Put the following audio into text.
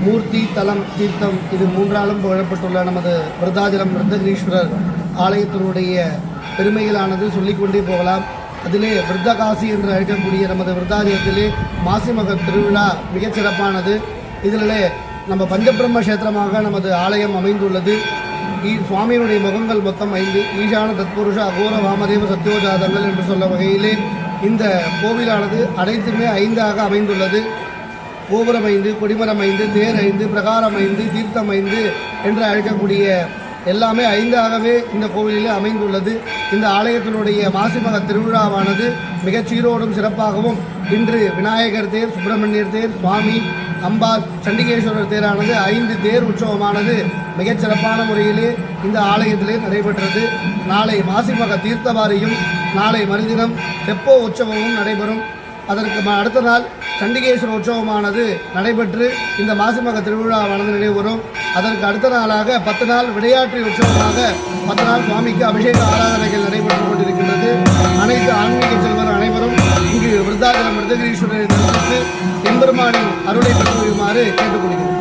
மூர்த்தி தலம் தீர்த்தம் இது மூன்றாலும் புகழப்பட்டுள்ள நமது விருத்தாச்சலம் விருத்தகிரீஸ்வரர் ஆலயத்தினுடைய பெருமைகளானது சொல்லிக்கொண்டே போகலாம். அதிலே விருத்தகாசி என்று அழைக்கக்கூடிய நமது விருத்தாச்சலத்திலே மாசிமக திருவிழா மிகச் சிறப்பானது. இதிலே நம்ம பஞ்சபிரம்ம கஷேத்திரமாக நமது ஆலயம் அமைந்துள்ளது. சுவாமியினுடைய முகங்கள் மொத்தம் 5. ஈசான தத்புருஷ அகோர வாமதேவ சத்யோஜாதங்கள் என்று சொல்ல வகையிலே இந்த கோவிலானது அனைத்துமே 5ஆக அமைந்துள்ளது. கோபுரம் 5, கொடிமரம் 5, தேர் 5, பிரகாரம் 5, தீர்த்தம் 5 என்று அழைக்கக்கூடிய எல்லாமே 5ஆகவே இந்த கோவிலிலே அமைந்துள்ளது. இந்த ஆலயத்தினுடைய மாசிமக திருவிழாவானது மிகச் சீரோடும் சிறப்பாகவும் இன்று விநாயகர் தேர், சுப்பிரமணியர் தேர், சுவாமி, அம்பாள், சண்டிகேஸ்வரர் தேரானது 5 தேர் உற்சவமானது மிகச் சிறப்பான முறையிலே இந்த ஆலயத்திலே நடைபெற்றது. நாளை மாசிமக தீர்த்தவாரியும் நாளை மறுதினம் தெப்போ உற்சவமும் நடைபெறும். அதற்கு அடுத்த நாள் சண்டிகேஸ்வர உற்சவமானது நடைபெற்று இந்த மாசிமக திருவிழாவானது நிறைவேறும். அதற்கு அடுத்த நாளாக 10 நாள் விளையாட்டு உற்சவமாக 10 நாள் சுவாமிக்கு அபிஷேக ஆராதனைகள் நடைபெற்றுக் கொண்டிருக்கின்றது. அனைத்து ஆன்மீக செல்வர் அனைவரும் இங்கு விருத்தாச்சலம் விருத்தகிரீஸ்வரரை தரிசித்து எம்பெருமானின் அருளை பெற்று வருமாறு கேட்டுக்கொள்கிறேன்.